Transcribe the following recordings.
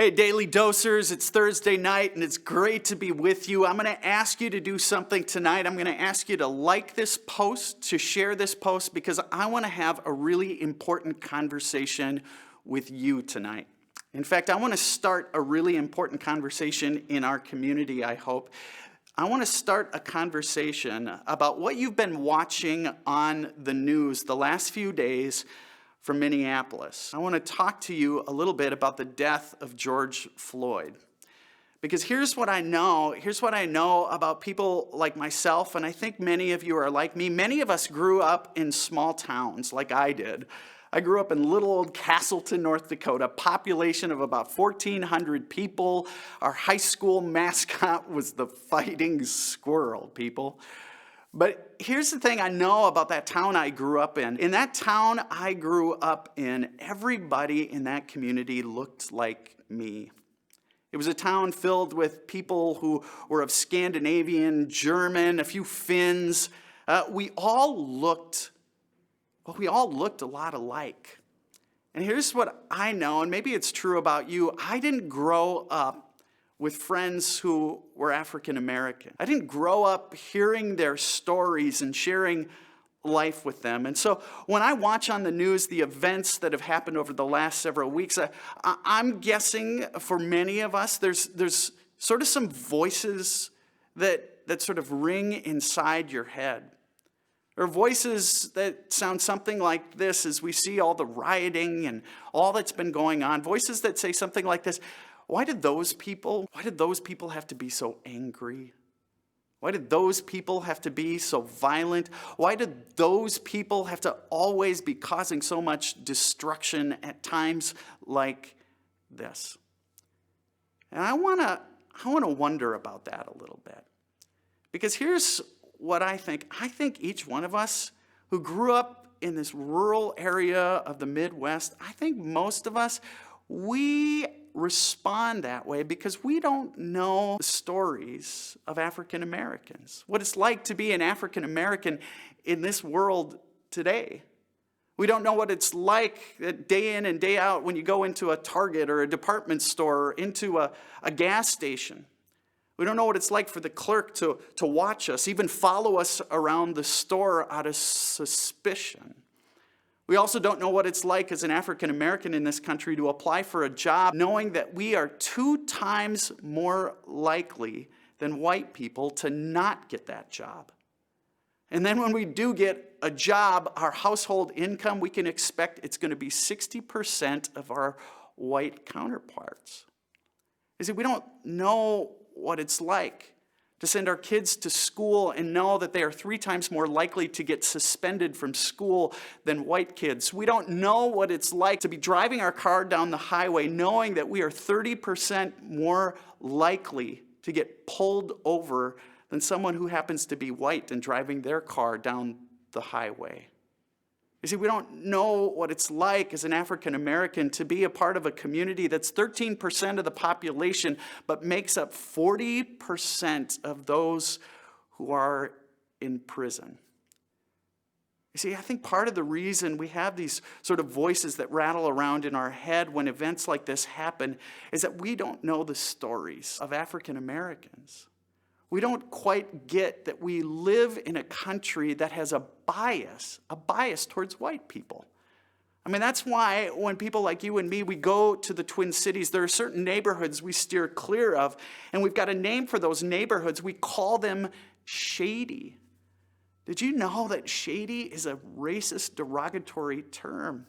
Hey, Daily Dosers, it's Thursday night and it's great to be with you. I'm going to ask you to do something tonight. I'm going to ask you to like this post, to share this post, because I want to have a really important conversation with you tonight. In fact, I want to start a really important conversation in our community, I hope. I want to start a conversation about what you've been watching on the news the last few days from Minneapolis. I want to talk to you a little bit about the death of George Floyd. Because here's what I know about people like myself, and I think many of you are like me. Many of us grew up in small towns like I did. I grew up in little old Castleton, North Dakota, population of about 1,400 people. Our high school mascot was the fighting squirrel, people. But here's the thing I know about that town I grew up in. In that town I grew up in, everybody in that community looked like me. It was a town filled with people who were of Scandinavian, German, a few Finns. We all looked a lot alike. And here's what I know, and maybe it's true about you. I didn't grow up with friends who were African American. I didn't grow up hearing their stories and sharing life with them. And so when I watch on the news the events that have happened over the last several weeks, I'm guessing for many of us, there's sort of some voices that sort of ring inside your head. Or voices that sound something like this as we see all the rioting and all that's been going on. Voices that say something like this: why did those people have to be so angry? Why did those people have to be so violent? Why did those people have to always be causing so much destruction at times like this? And I want to wonder about that a little bit. Because here's what I think. I think each one of us who grew up in this rural area of the Midwest, I think most of us, we respond that way because we don't know the stories of African Americans, what it's like to be an African American in this world today. We don't know what it's like day in and day out when you go into a Target or a department store or into a gas station. We don't know what it's like for the clerk to watch us, even follow us around the store out of suspicion. We also don't know what it's like as an African American in this country to apply for a job knowing that we are 2 times more likely than white people to not get that job. And then when we do get a job, our household income, we can expect it's going to be 60% of our white counterparts. You see, we don't know what it's like to send our kids to school and know that they are 3 times more likely to get suspended from school than white kids. We don't know what it's like to be driving our car down the highway knowing that we are 30% more likely to get pulled over than someone who happens to be white and driving their car down the highway. You see, we don't know what it's like as an African American to be a part of a community that's 13% of the population, but makes up 40% of those who are in prison. You see, I think part of the reason we have these sort of voices that rattle around in our head when events like this happen is that we don't know the stories of African Americans. We don't quite get that we live in a country that has a bias towards white people. I mean, that's why when people like you and me, we go to the Twin Cities, there are certain neighborhoods we steer clear of, and we've got a name for those neighborhoods. We call them shady. Did you know that shady is a racist, derogatory term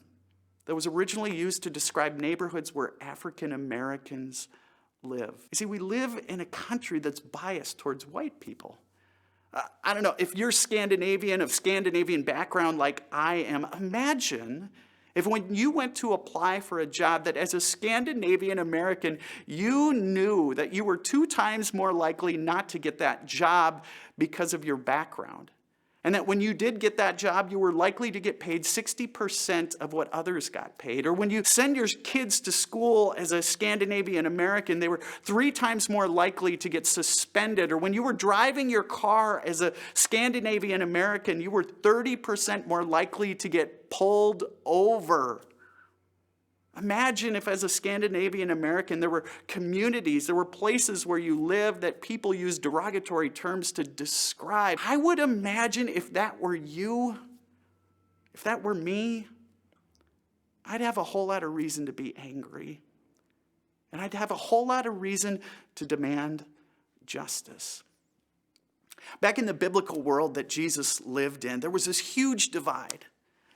that was originally used to describe neighborhoods where African Americans live? You see, we live in a country that's biased towards white people. I don't know, if you're Scandinavian, of Scandinavian background like I am, imagine if when you went to apply for a job that as a Scandinavian American, you knew that you were 2 times more likely not to get that job because of your background. And that when you did get that job, you were likely to get paid 60% of what others got paid. Or when you send your kids to school as a Scandinavian American, they were 3 times more likely to get suspended. Or when you were driving your car as a Scandinavian American, you were 30% more likely to get pulled over. Imagine if as a Scandinavian American there were communities, there were places where you lived that people used derogatory terms to describe. I would imagine if that were you, if that were me, I'd have a whole lot of reason to be angry. And I'd have a whole lot of reason to demand justice. Back in the biblical world that Jesus lived in, there was this huge divide.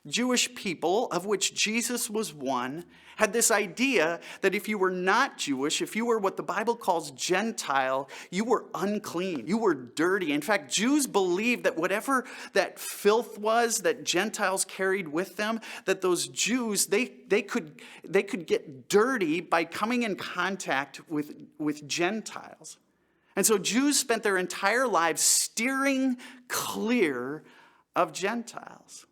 Jewish people, of which Jesus was one, had this idea that if you were not Jewish, if you were what the Bible calls Gentile, you were unclean, you were dirty. In fact, Jews believed that whatever that filth was that Gentiles carried with them, that those Jews, they could get dirty by coming in contact with Gentiles. And so Jews spent their entire lives steering clear of Gentiles.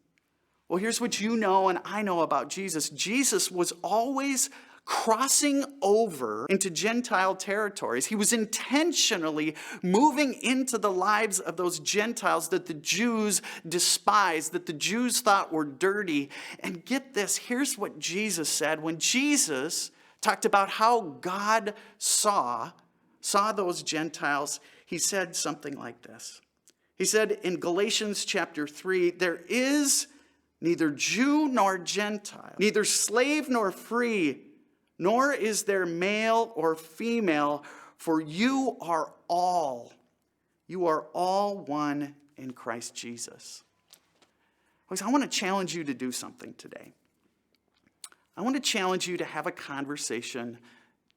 Well, here's what you know and I know about Jesus. Jesus was always crossing over into Gentile territories. He was intentionally moving into the lives of those Gentiles that the Jews despised, that the Jews thought were dirty. And get this, here's what Jesus said. When Jesus talked about how God saw those Gentiles, he said something like this. He said in Galatians chapter 3, there is neither Jew nor Gentile, neither slave nor free, nor is there male or female, for you are all one in Christ Jesus. I want to challenge you to do something today. I want to challenge you to have a conversation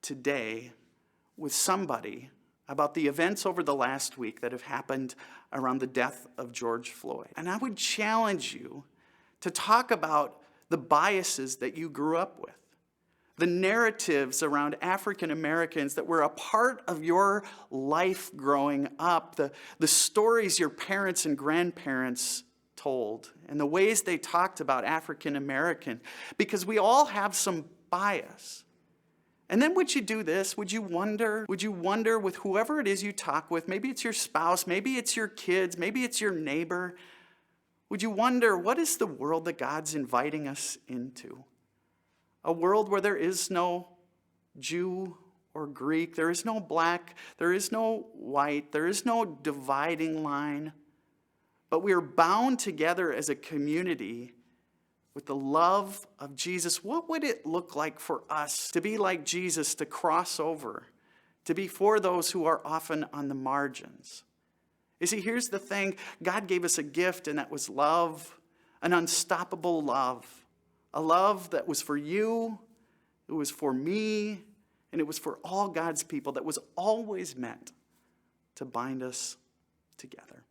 today with somebody about the events over the last week that have happened around the death of George Floyd. And I would challenge you to talk about the biases that you grew up with, the narratives around African Americans that were a part of your life growing up, the stories your parents and grandparents told, and the ways they talked about African American, because we all have some bias. And then would you do this? Would you wonder with whoever it is you talk with, maybe it's your spouse, maybe it's your kids, maybe it's your neighbor, would you wonder, what is the world that God's inviting us into? A world where there is no Jew or Greek, there is no black, there is no white, there is no dividing line, but we are bound together as a community with the love of Jesus. What would it look like for us to be like Jesus, to cross over, to be for those who are often on the margins? You see, here's the thing. God gave us a gift, and that was love, an unstoppable love. A love that was for you, it was for me, and it was for all God's people, that was always meant to bind us together.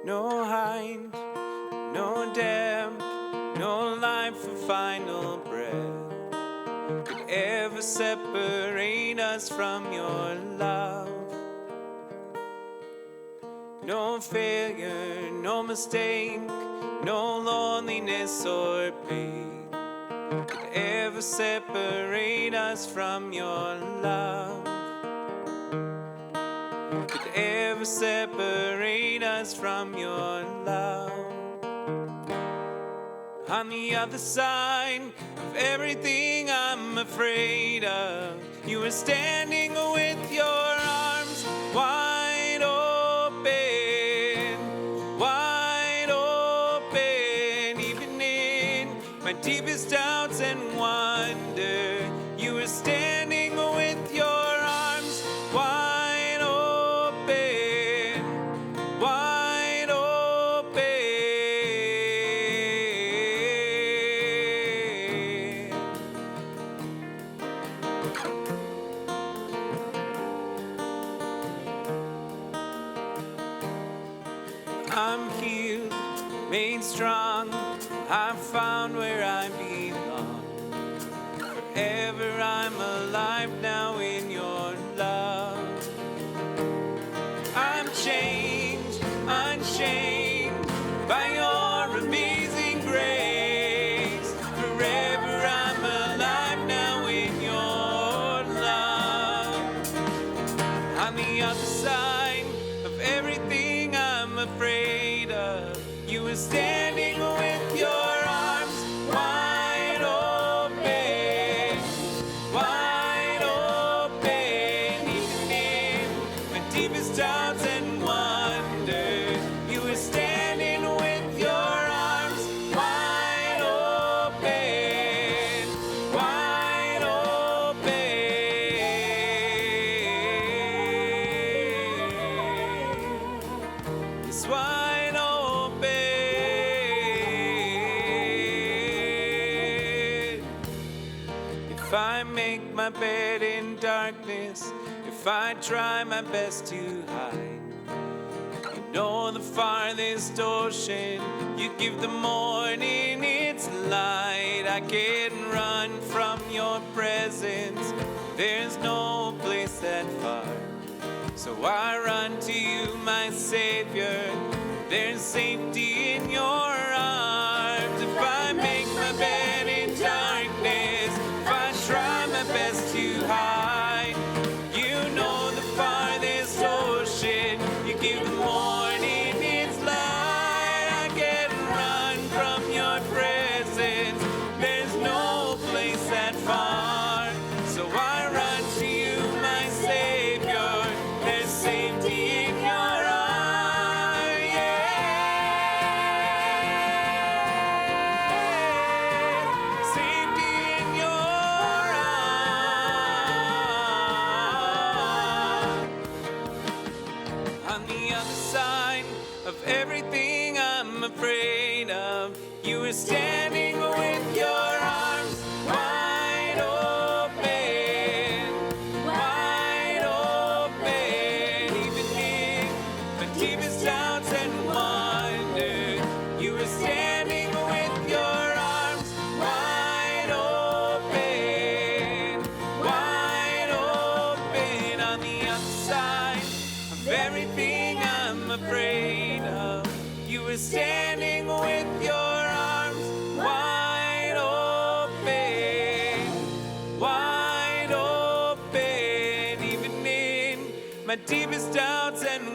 No height, no depth, no life of final breath could ever separate us from your love. No failure, no mistake, no loneliness or pain could ever separate us from your love. Could ever separate us from your love. On the other side of everything I'm afraid of, you are standing with your arms wide open, even in my deepest doubts and wonder, you are standing with your arms wide open, wide open. I'm healed, made strong, I've found where I belong. Forever I'm alive now in your love. I'm changed, unchained by your amazing grace. Forever I'm alive now in your the other side of everything I'm afraid of. You were standing with your arms wide open, wide open. Even in my deepest doubts and wonders, you were standing with your arms wide open, wide open. It's wide open. If I make my bed in darkness, if I try my best to hide, you know the farthest ocean, you give the morning its light. I can't run from your presence, there's no place that far. So I run to you, my Savior, there's safety in your arms. If I make my bed in darkness, if I try my best to hide, you know the farthest ocean, you give the morning its light. I can't run from your presence, there's no place that far. So I run to you, my Savior, there's safety in your arms. Safety in your arms. On the other side of everything I'm afraid of, you were standing with your arms wide open, wide open. Even in my deepest doubts and wonders, you were standing with your arms wide open, wide open. On the other side of everything I'm afraid of, you were standing with your arms wide open, wide open. Even in my deepest doubts and